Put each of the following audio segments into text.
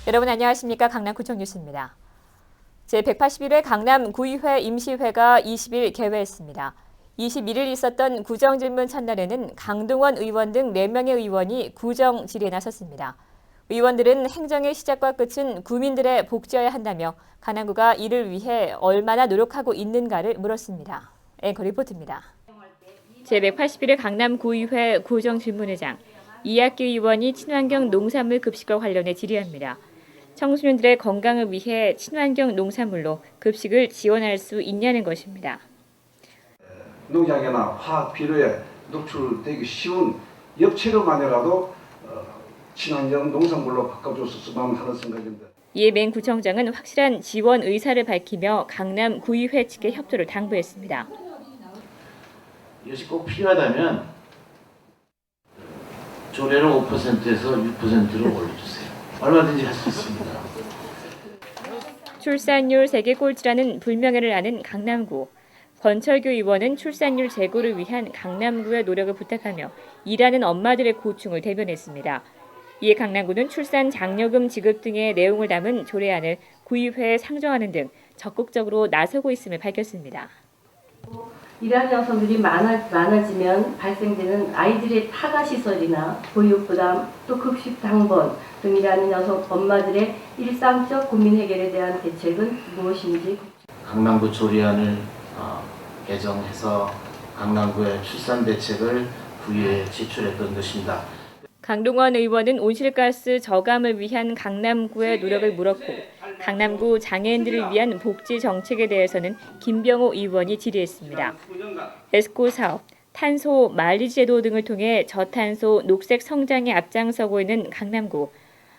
여러분 안녕하십니까? 강남구청 뉴스입니다. 제181회 강남구의회 임시회가 20일 개회했습니다. 21일 있었던 구정질문 첫날에는 강동원 의원 등 4명의 의원이 구정 질의에 나섰습니다. 의원들은 행정의 시작과 끝은 구민들의 복지여야 한다며 강남구가 이를 위해 얼마나 노력하고 있는가를 물었습니다. 앵커 리포트입니다. 제181회 강남구의회 구정질문회장 이학규 의원이 친환경 농산물 급식과 관련해 질의합니다. 청소년들의 건강을 위해 친환경 농산물로 급식을 지원할 수 있냐는 것입니다. 농약이나 화학 비료에 노출되기 쉬운 엽채로만이라도 친환경 농산물로 바꿔줬으면 하는 생각입니다. 이에 맹 구청장은 확실한 지원 의사를 밝히며 강남 구의회 측의 협조를 당부했습니다. 이것이 꼭 필요하다면 조례를 5%에서 6%로 올려주세요. 얼마든지 할 수 있습니다. 출산율 세계 꼴찌라는 불명예를 아는 강남구. 권철규 의원은 출산율 제고를 위한 강남구의 노력을 부탁하며 일하는 엄마들의 고충을 대변했습니다. 이에 강남구는 출산 장려금 지급 등의 내용을 담은 조례안을 구의회에 상정하는 등 적극적으로 나서고 있음을 밝혔습니다. 일하는 여성들이 많아지면 발생되는 아이들의 타가시설이나 보육부담, 또 급식 당번 등이라는 여성 엄마들의 일상적 고민 해결에 대한 대책은 무엇인지. 강남구 조례안을 개정해서 강남구의 출산 대책을 구의회에 제출했던 것입니다. 강동원 의원은 온실가스 저감을 위한 강남구의 노력을 물었고 강남구 장애인들을 위한 복지 정책에 대해서는 김병호 의원이 질의했습니다. 에스코 사업, 탄소 만리 제도 등을 통해 저탄소 녹색 성장에 앞장서고 있는 강남구.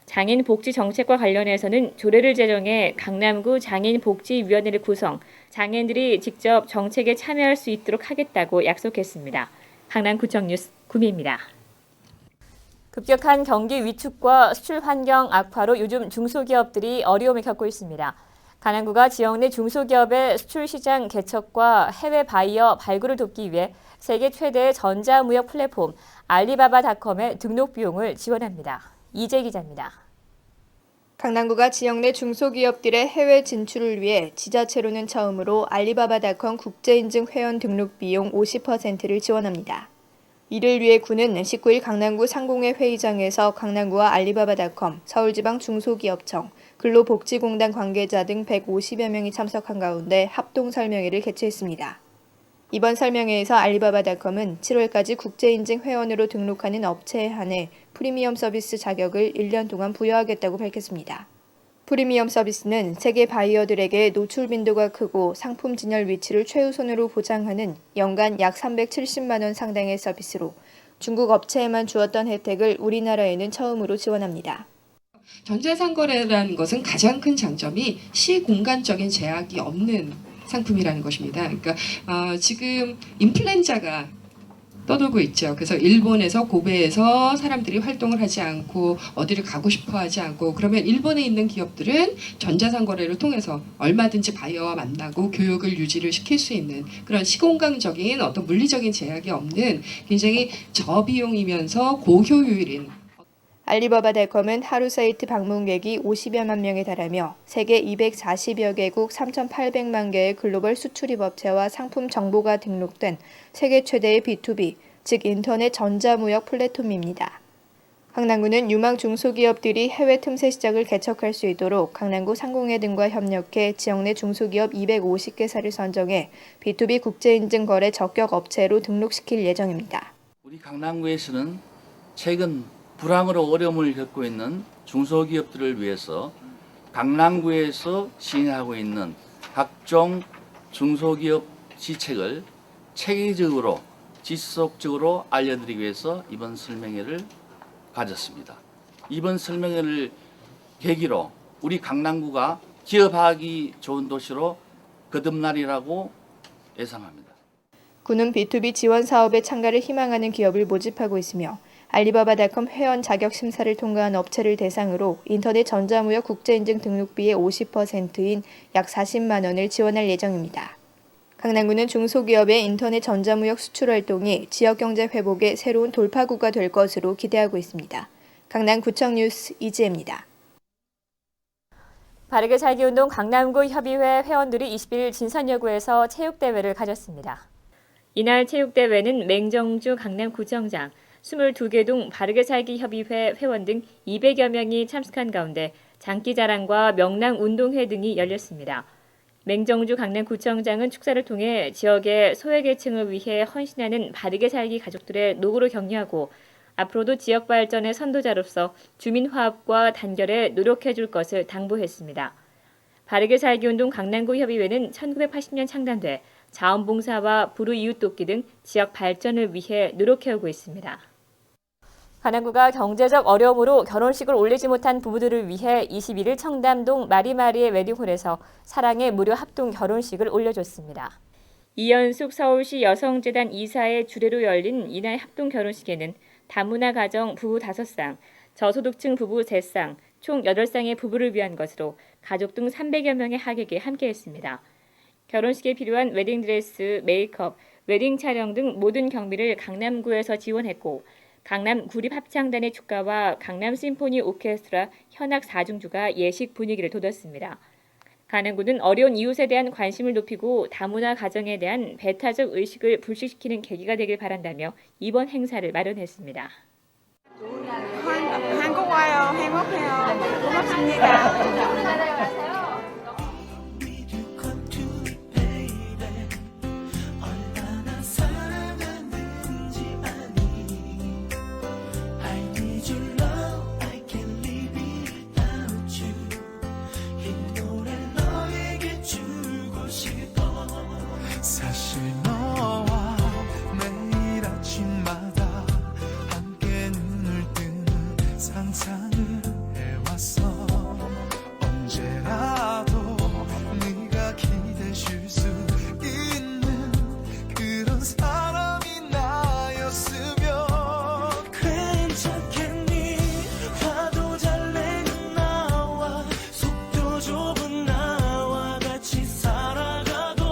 장애인 복지 정책과 관련해서는 조례를 제정해 강남구 장애인복지위원회를 구성, 장애인들이 직접 정책에 참여할 수 있도록 하겠다고 약속했습니다. 강남구청 뉴스 구미입니다. 급격한 경기 위축과 수출 환경 악화로 요즘 중소기업들이 어려움을 겪고 있습니다. 강남구가 지역 내 중소기업의 수출 시장 개척과 해외 바이어 발굴을 돕기 위해 세계 최대의 전자무역 플랫폼 알리바바닷컴의 등록 비용을 지원합니다. 이재 기자입니다. 강남구가 지역 내 중소기업들의 해외 진출을 위해 지자체로는 처음으로 알리바바닷컴 국제인증 회원 등록 비용 50%를 지원합니다. 이를 위해 구는 19일 강남구 상공회 회의장에서 강남구와 알리바바닷컴, 서울지방 중소기업청, 근로복지공단 관계자 등 150여 명이 참석한 가운데 합동 설명회를 개최했습니다. 이번 설명회에서 알리바바닷컴은 7월까지 국제인증 회원으로 등록하는 업체에 한해 프리미엄 서비스 자격을 1년 동안 부여하겠다고 밝혔습니다. 프리미엄 서비스는 세계 바이어들에게 노출 빈도가 크고 상품 진열 위치를 최우선으로 보장하는 연간 약 370만 원 상당의 서비스로 중국 업체에만 주었던 혜택을 우리나라에는 처음으로 지원합니다. 전자상거래라는 것은 가장 큰 장점이 시공간적인 제약이 없는 상품이라는 것입니다. 그러니까 지금 인플루엔자가 떠돌고 있죠. 그래서 일본에서 고베에서 사람들이 활동을 하지 않고 어디를 가고 싶어 하지 않고 그러면 일본에 있는 기업들은 전자상거래를 통해서 얼마든지 바이어와 만나고 교육을 유지를 시킬 수 있는 그런 시공간적인 어떤 물리적인 제약이 없는 굉장히 저비용이면서 고효율인 알리바바닷컴은 하루 사이트 방문객이 50여만 명에 달하며 세계 240여 개국 3,800만 개의 글로벌 수출입 업체와 상품 정보가 등록된 세계 최대의 B2B, 즉 인터넷 전자무역 플랫폼입니다. 강남구는 유망 중소기업들이 해외 틈새 시장을 개척할 수 있도록 강남구 상공회 등과 협력해 지역 내 중소기업 250개사를 선정해 B2B 국제인증 거래 적격 업체로 등록시킬 예정입니다. 우리 강남구에서는 최근 불황으로 어려움을 겪고 있는 중소기업들을 위해서 강남구에서 시행하고 있는 각종 중소기업 지책을 체계적으로 지속적으로 알려드리기 위해서 이번 설명회를 가졌습니다. 이번 설명회를 계기로 우리 강남구가 기업하기 좋은 도시로 거듭나리라고 예상합니다. 구는 B2B 지원 사업에 참가를 희망하는 기업을 모집하고 있으며 알리바바닷컴 회원 자격 심사를 통과한 업체를 대상으로 인터넷 전자무역 국제인증 등록비의 50%인 약 40만 원을 지원할 예정입니다. 강남구는 중소기업의 인터넷 전자무역 수출 활동이 지역경제 회복의 새로운 돌파구가 될 것으로 기대하고 있습니다. 강남구청 뉴스 이지혜입니다. 바르게 살기 운동 강남구 협의회 회원들이 20일 진선여고에서 체육대회를 가졌습니다. 이날 체육대회는 맹정주 강남구청장, 22개 동 바르게 살기 협의회 회원 등 200여 명이 참석한 가운데 장기자랑과 명랑운동회 등이 열렸습니다. 맹정주 강남구청장은 축사를 통해 지역의 소외계층을 위해 헌신하는 바르게 살기 가족들의 노고를 격려하고 앞으로도 지역 발전의 선도자로서 주민 화합과 단결에 노력해 줄 것을 당부했습니다. 바르게 살기 운동 강남구 협의회는 1980년 창단돼 자원봉사와 불우이웃돕기 등 지역 발전을 위해 노력해오고 있습니다. 강남구가 경제적 어려움으로 결혼식을 올리지 못한 부부들을 위해 21일 청담동 마리마리의 웨딩홀에서 사랑의 무료 합동 결혼식을 올려줬습니다. 이연숙 서울시 여성재단 이사의 주례로 열린 이날 합동 결혼식에는 다문화 가정 부부 5쌍, 저소득층 부부 3쌍, 총 8쌍의 부부를 위한 것으로 가족 등 300여 명의 하객이 함께했습니다. 결혼식에 필요한 웨딩드레스, 메이크업, 웨딩 촬영 등 모든 경비를 강남구에서 지원했고 강남구립합창단의 축가와 강남심포니 오케스트라 현악 4중주가 예식 분위기를 돋웠습니다. 강남구는 어려운 이웃에 대한 관심을 높이고 다문화 가정에 대한 배타적 의식을 불식시키는 계기가 되길 바란다며 이번 행사를 마련했습니다. 한국 와요. 행복해요. 고맙습니다. 사실 너와 매일 아침마다 함께 눈을 뜨는 상상을 해왔어. 언제라도 네가 기대실 수 있는 그런 사람이 나였으면 괜찮겠니? 화도 잘 내는 나와 속도 좁은 나와 같이 살아가도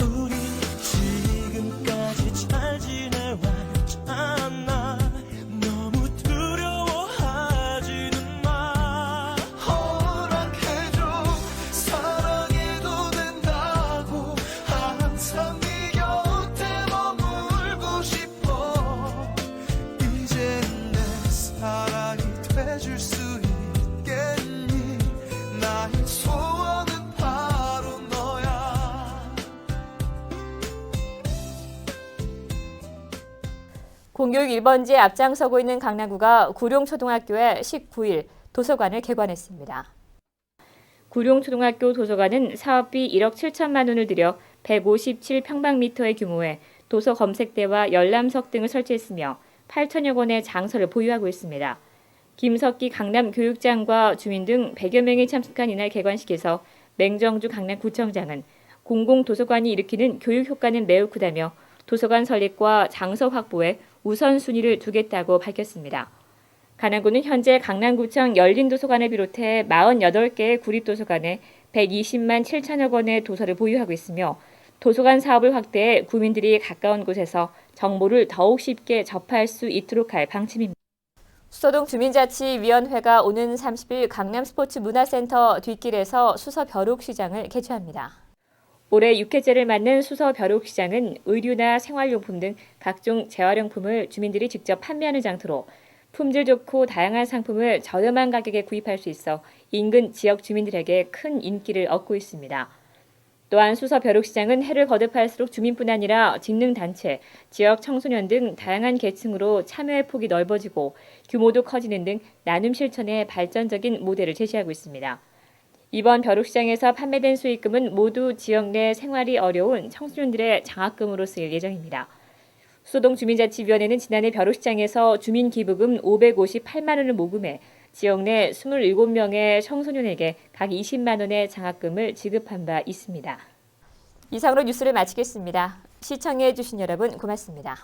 우린 지금까지 잘 지내왔잖아. 너무 두려워하지는 마. 허락해줘. 사랑해도 된다고 항상 네 곁에 머물고 싶어. 이제 내 사랑이 돼줄 수 있겠니? 나의 소원은 바로 너야. 공교육 1번지에 앞장서고 있는 강남구가 구룡초등학교에 19일 도서관을 개관했습니다. 구룡초등학교 도서관은 사업비 1억 7천만 원을 들여 157평방미터의 규모의 도서 검색대와 열람석 등을 설치했으며 8천여 권의 장서를 보유하고 있습니다. 김석기 강남교육장과 주민 등 100여 명이 참석한 이날 개관식에서 맹정주 강남구청장은 공공도서관이 일으키는 교육 효과는 매우 크다며 도서관 설립과 장서 확보에 우선순위를 두겠다고 밝혔습니다. 강남구는 현재 강남구청 열린도서관을 비롯해 48개의 구립도서관에 120만 7천여 권의 도서를 보유하고 있으며 도서관 사업을 확대해 구민들이 가까운 곳에서 정보를 더욱 쉽게 접할 수 있도록 할 방침입니다. 수서동 주민자치위원회가 오는 30일 강남스포츠문화센터 뒷길에서 수서벼룩시장을 개최합니다. 올해 6회째를 맞는 수서벼룩시장은 의류나 생활용품 등 각종 재활용품을 주민들이 직접 판매하는 장터로 품질 좋고 다양한 상품을 저렴한 가격에 구입할 수 있어 인근 지역 주민들에게 큰 인기를 얻고 있습니다. 또한 수서벼룩시장은 해를 거듭할수록 주민뿐 아니라 직능단체, 지역 청소년 등 다양한 계층으로 참여의 폭이 넓어지고 규모도 커지는 등 나눔 실천의 발전적인 모델을 제시하고 있습니다. 이번 벼룩시장에서 판매된 수익금은 모두 지역 내 생활이 어려운 청소년들의 장학금으로 쓰일 예정입니다. 수서동 주민자치위원회는 지난해 벼룩시장에서 주민기부금 558만 원을 모금해 지역 내 27명의 청소년에게 각 20만 원의 장학금을 지급한 바 있습니다. 이상으로 뉴스를 마치겠습니다. 시청해 주신 여러분 고맙습니다.